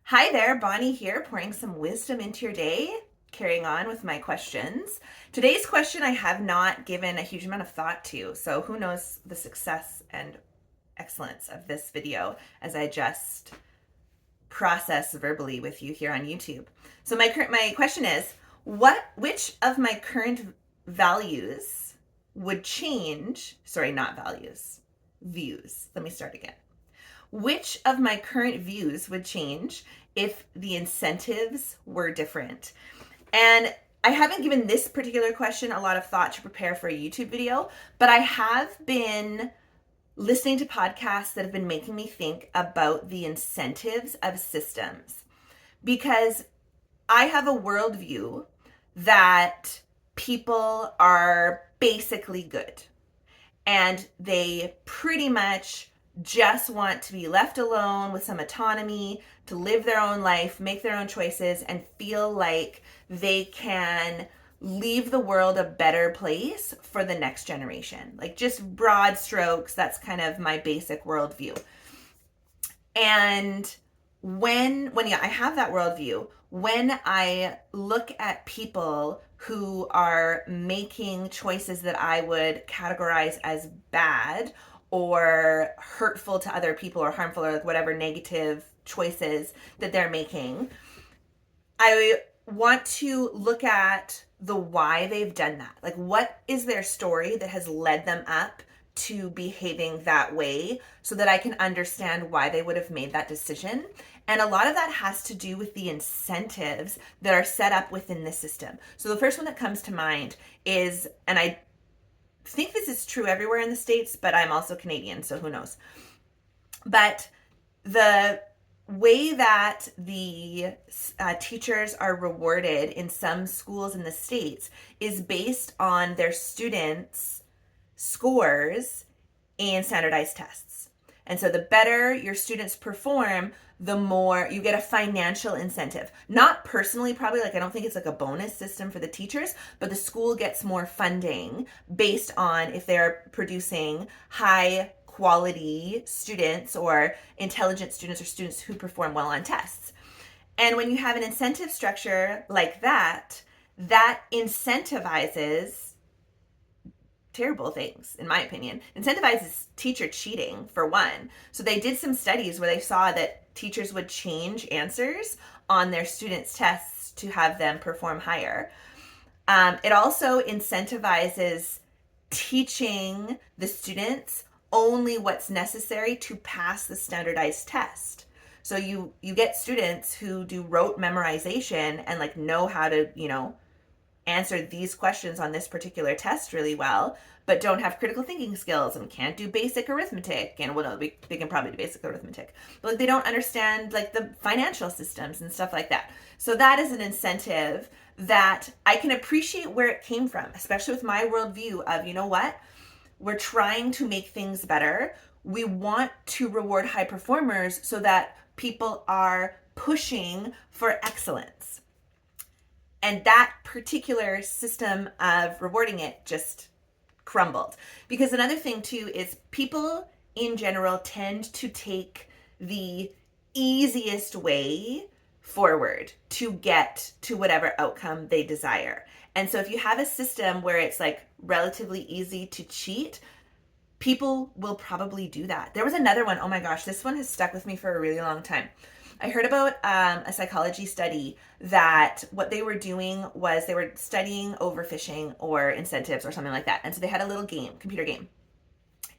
Hi there, Bonnie here, pouring some wisdom into your day, carrying on with my questions. Today's question I have not given a huge amount of thought to, so who knows the success and excellence of this video as I just process verbally with you here on YouTube. So my question is, which of my current values would change, sorry, not values, views. Let me start again. Which of my current views would change if the incentives were different? And I haven't given this particular question a lot of thought to prepare for a YouTube video, but I have been listening to podcasts that have been making me think about the incentives of systems because I have a worldview that people are basically good and they pretty much just want to be left alone with some autonomy to live their own life, make their own choices, and feel like they can leave the world a better place for the next generation. Like just broad strokes, that's kind of my basic worldview. And when I have that worldview, when I look at people who are making choices that I would categorize as bad or hurtful to other people or harmful or like whatever negative choices that they're making, I want to look at the why they've done that. Like, what is their story that has led them up to behaving that way so that I can understand why they would have made that decision. And a lot of that has to do with the incentives that are set up within the system. So the first one that comes to mind is, and I think this is true everywhere in the States, but I'm also Canadian, so who knows. But the way that the teachers are rewarded in some schools in the States is based on their students' scores in standardized tests. And so the better your students perform, the more you get a financial incentive. Not personally, probably, like I don't think it's like a bonus system for the teachers, but the school gets more funding based on if they're producing high quality students or intelligent students or students who perform well on tests. And when you have an incentive structure like that, that incentivizes terrible things, in my opinion. Incentivizes teacher cheating, for one. So they did some studies where they saw that teachers would change answers on their students' tests to have them perform higher. It also incentivizes teaching the students only what's necessary to pass the standardized test. So you get students who do rote memorization and like know how to, answer these questions on this particular test really well, but don't have critical thinking skills and can't do basic arithmetic. And well, no, they can probably do basic arithmetic, but like they don't understand like the financial systems and stuff like that. So that is an incentive that I can appreciate where it came from, especially with my worldview of, you know what, we're trying to make things better. We want to reward high performers so that people are pushing for excellence. And that particular system of rewarding it just crumbled. Because another thing too is people in general tend to take the easiest way forward to get to whatever outcome they desire. And so if you have a system where it's like relatively easy to cheat, people will probably do that. There was another one, oh my gosh, this one has stuck with me for a really long time. I heard about a psychology study that what they were doing was they were studying overfishing or incentives or something like that. And so they had a little game, computer game.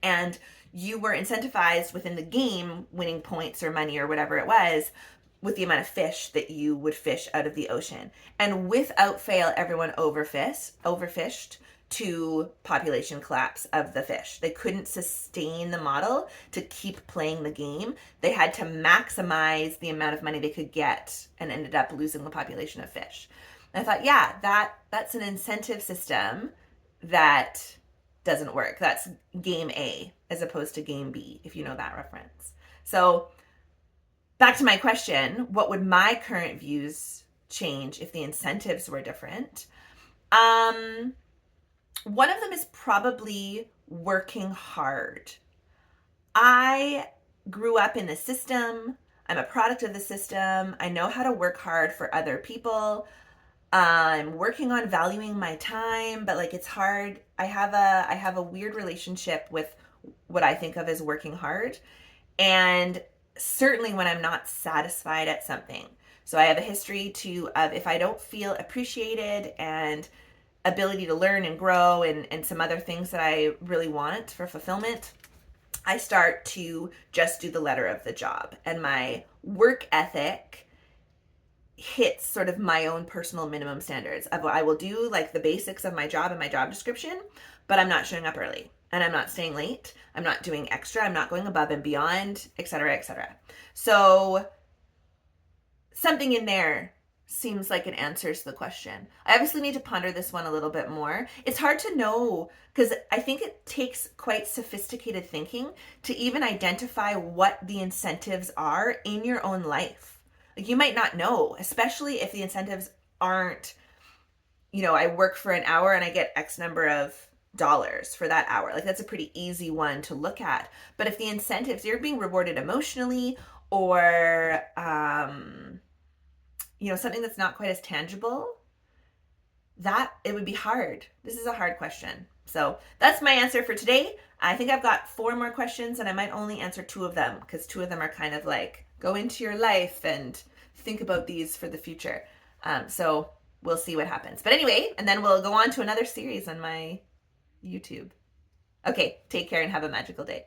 And you were incentivized within the game, winning points or money or whatever it was, with the amount of fish that you would fish out of the ocean. And without fail, everyone overfished to population collapse of the fish. They couldn't sustain the model to keep playing the game. They had to maximize the amount of money they could get and ended up losing the population of fish. And I thought, yeah, that's an incentive system that doesn't work. That's game A as opposed to game B, if you know that reference. So back to my question, what would my current views change if the incentives were different? One of them is probably working hard. I grew up in the system. I'm a product of the system. I know how to work hard for other people. I'm working on valuing my time, but like it's hard. I have a weird relationship with what I think of as working hard, and certainly when I'm not satisfied at something. So I have a history to of if I don't feel appreciated and ability to learn and grow and some other things that I really want for fulfillment, I start to just do the letter of the job. And my work ethic hits sort of my own personal minimum standards of what I will do, like the basics of my job and my job description, but I'm not showing up early and I'm not staying late. I'm not doing extra. I'm not going above and beyond, et cetera, et cetera. So something in there seems like it answers the question. I obviously need to ponder this one a little bit more. It's hard to know because I think it takes quite sophisticated thinking to even identify what the incentives are in your own life. Like you might not know, especially if the incentives aren't, I work for an hour and I get X number of dollars for that hour. Like that's a pretty easy one to look at. But if the incentives, you're being rewarded emotionally or something that's not quite as tangible, that it would be hard. This is a hard question. So that's my answer for today. I think I've got 4 more questions and I might only answer 2 of them because 2 of them are kind of like go into your life and think about these for the future. So we'll see what happens. But anyway, and then we'll go on to another series on my YouTube. Okay, take care and have a magical day.